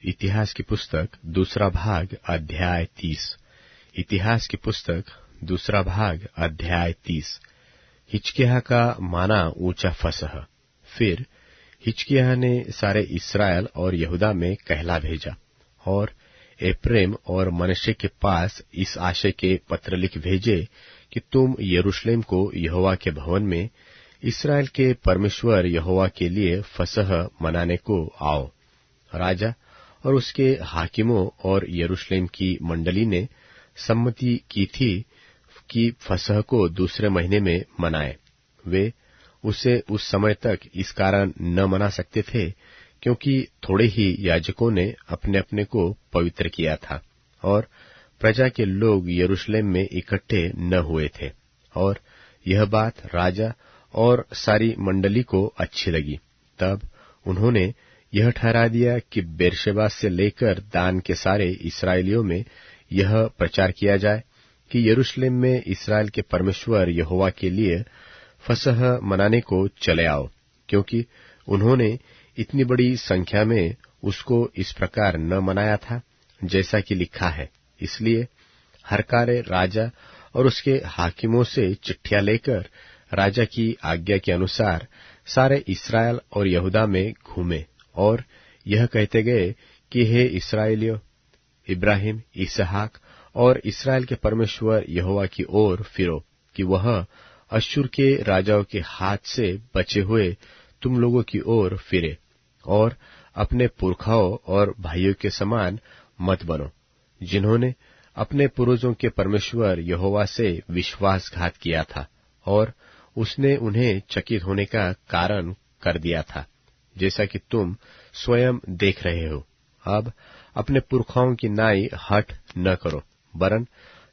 इतिहास की पुस्तक दूसरा भाग अध्याय 30। इतिहास की पुस्तक दूसरा भाग अध्याय 30। हिजकिय्याह का माना ऊंचा फसह। फिर हिजकिय्याह ने सारे इस्राएल और यहूदा में कहला भेजा और एप्रैम और मनश्शे के पास इस आशय के पत्र लिख भेजे कि तुम यरूशलेम को यहोवा के भवन में इस्राएल के परमेश्वर यहोवा के लिए फसह मनाने को आओ। राजा और उसके हाकिमों और यरूशलेम की मंडली ने सम्मति की थी कि फसह को दूसरे महीने में मनाए। वे उसे उस समय तक इस कारण न मना सकते थे क्योंकि थोड़े ही याजकों ने अपने अपने को पवित्र किया था और प्रजा के लोग यरूशलेम में इकट्ठे न हुए थे। और यह बात राजा और सारी मंडली को अच्छी लगी। तब उन्होंने यह ठहरा दिया कि बेरशेबा से लेकर दान के सारे इस्राएलियों में यह प्रचार किया जाए कि यरूशलेम में इस्राएल के परमेश्वर यहोवा के लिए फसह मनाने को चले आओ, क्योंकि उन्होंने इतनी बड़ी संख्या में उसको इस प्रकार न मनाया था जैसा कि लिखा है। इसलिए हरकारे राजा और उसके हाकिमों से चिट्ठियां लेकर राजा की आज्ञा के अनुसार सारे इस्राएल और यहूदा में घूमे और यह कहते गए कि हे इस्राएलियों, इब्राहिम, इसहाक और इस्राएल के परमेश्वर यहोवा की ओर फिरो कि वह अश्शूर के राजाओं के हाथ से बचे हुए तुम लोगों की ओर फिरे और अपने पुरखाओं और भाइयों के समान मत बनो, जिन्होंने अपने पूर्वजों के परमेश्वर यहोवा से विश्वासघात किया था और उसने उन्हें चकित होने का कारण कर दिया था, जैसा कि तुम स्वयं देख रहे हो। अब अपने पुरखाओं की नाई हठ न करो, वरन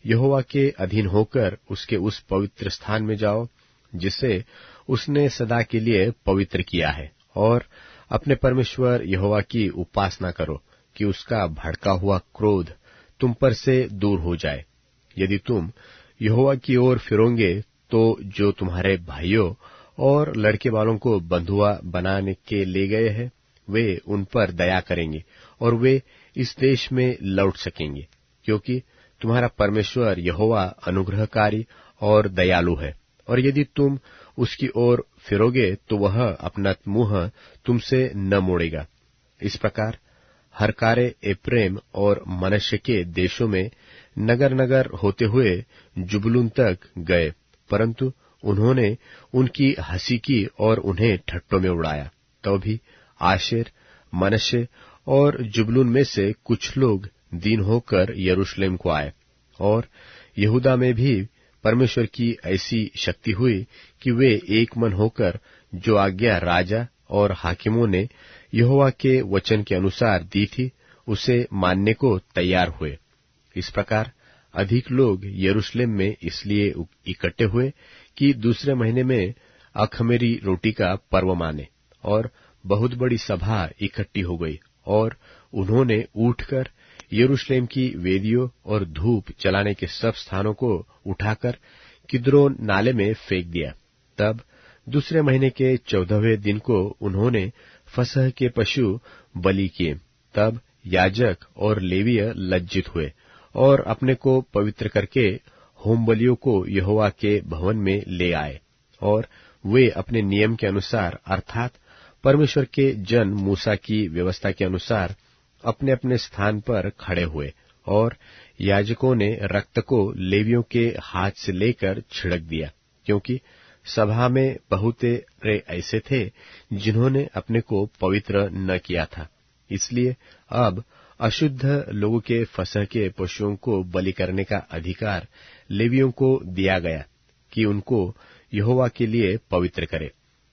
यहोवा के अधीन होकर उसके उस पवित्र स्थान में जाओ जिसे उसने सदा के लिए पवित्र किया है, और अपने परमेश्वर यहोवा की उपासना करो कि उसका भड़का हुआ क्रोध तुम पर से दूर हो जाए। यदि तुम यहोवा की ओर फिरोगे तो जो तुम्हारे भाइयों और लड़के वालों को बंधुआ बनाने के ले गए हैं, वे उन पर दया करेंगे और वे इस देश में लौट सकेंगे, क्योंकि तुम्हारा परमेश्वर यहोवा अनुग्रहकारी और दयालु है। और यदि तुम उसकी ओर फिरोगे तो वह अपना मुंह तुमसे न मोड़ेगा। इस प्रकार हरकारे एप्रैम और मनश्शे के देशों में नगर नगर होते हुए जुबलून तक गए, परंतु उन्होंने उनकी हंसी की और उन्हें ठट्टों में उड़ाया। तो भी आशेर, मनश्शे और जुबलून में से कुछ लोग दीन होकर यरूशलेम को आए, और यहूदा में भी परमेश्वर की ऐसी शक्ति हुई कि वे एक मन होकर जो आज्ञा राजा और हाकिमों ने यहोवा के वचन के अनुसार दी थी उसे मानने को तैयार हुए। इस प्रकार अधिक लोग यरूशलेम में इसलिए इकट्ठे हुए कि दूसरे महीने में अखमीरी रोटी का पर्व माने, और बहुत बड़ी सभा इकट्ठी हो गई और उन्होंने उठकर यरूशलेम की वेदियों और धूप जलाने के सब स्थानों को उठाकर किद्रोन नाले में फेंक दिया। तब दूसरे महीने के 14वें दिन को उन्होंने फसह के पशु बलि किए। तब याजक और लेवीय लज्जित हुए और अपने को पवित्र करके होम बलियों को यहोवा के भवन में ले आए, और वे अपने नियम के अनुसार अर्थात परमेश्वर के जन मूसा की व्यवस्था के अनुसार अपने अपने स्थान पर खड़े हुए, और याजकों ने रक्त को लेवियों के हाथ से लेकर छिड़क दिया, क्योंकि सभा में बहुतेरे ऐसे थे जिन्होंने अपने को पवित्र न किया था। इसलिए अब अशुद्ध लोगों के फसह के पशुओं को बलि करने का अधिकार लेवियों को दिया गया कि उनको यहोवा के लिए पवित्र करे।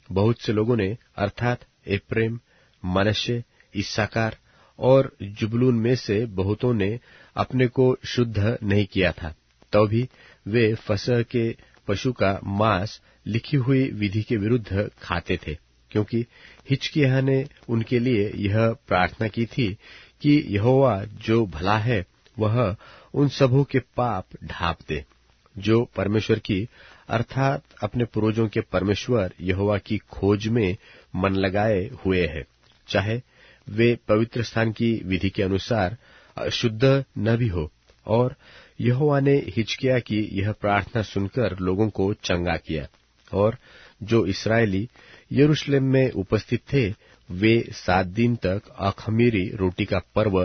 बहुत से लोगों ने अर्थात एप्रैम, मनश्शे, इस्साकार और जुबलून में से बहुतों ने अपने को शुद्ध नहीं किया था, तो भी वे फसह के पशु का मांस लिखी हुई विधि के विरुद्ध खाते थे, क्योंकि हिजकिय्याह ने उनके लिए यह प्रार्थना की थी कि यहोवा जो भला है वह उन सबों के पाप ढांप दे जो परमेश्वर की अर्थात अपने पूर्वजों के परमेश्वर यहोवा की खोज में मन लगाए हुए हैं, चाहे वे पवित्र स्थान की विधि के अनुसार शुद्ध न भी हो। और यहोवा ने हिजकिय्याह की यह प्रार्थना सुनकर लोगों को चंगा किया, और जो इस्राएली यरूशलेम में उपस्थित थे वे 7 दिन तक अखमीरी रोटी का पर्व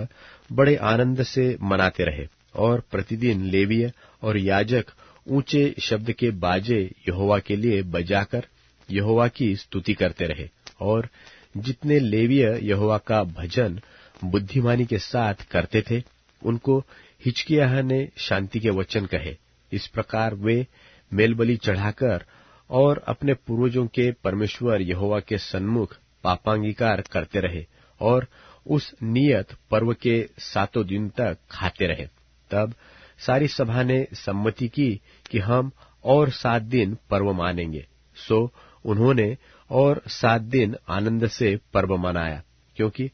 बड़े आनंद से मनाते रहे, और प्रतिदिन लेवीय और याजक ऊंचे शब्द के बाजे यहोवा के लिए बजाकर यहोवा की स्तुति करते रहे। और जितने लेवीय यहोवा का भजन बुद्धिमानी के साथ करते थे, उनको हिजकिय्याह ने शांति के वचन कहे। इस प्रकार वे मेलबलि चढ़ाकर और अपने पूर्वजों के परमेश्वर यहोवा के सन्मुख पापांगीकार करते रहे, और उस नियत पर्व के 7 दिन तक खाते रहे। तब सारी सभा ने सम्मति की कि हम और 7 दिन पर्व मानेंगे। सो उन्होंने और 7 दिन आनंद से पर्व मनाया, क्योंकि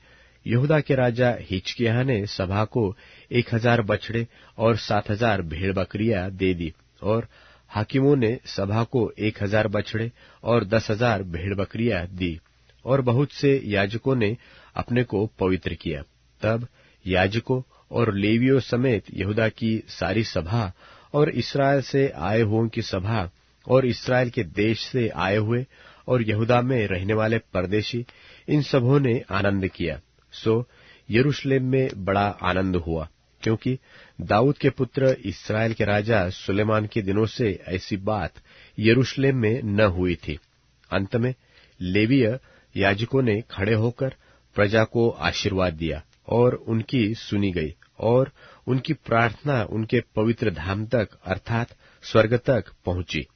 यहूदा के राजा हिजकिय्याह ने सभा को 1000 बछड़े और 7000 भेड़ बकरियां दे दी, और हाकिमों ने सभा को 1000 बछड़े और 10,000 भेड़ बकरियां दी, और बहुत से याजकों ने अपने को पवित्र किया। तब याजकों और लेवियों समेत यहूदा की सारी सभा और इस्राएल से आए हुओं की सभा और इस्राएल के देश से आए हुए और यहूदा में रहने वाले परदेशी, इन सबों ने आनंद किया। सो यरूशलेम में बड़ा आनंद हुआ, क्योंकि दाऊद के पुत्र इस्राएल के राजा सुलेमान के दिनों से ऐसी बात यरूशलेम में न हुई थी। अंत में लेवीय याजकों ने खड़े होकर प्रजा को आशीर्वाद दिया, और उनकी सुनी गई, और उनकी प्रार्थना उनके पवित्र धाम तक अर्थात स्वर्ग तक पहुंची।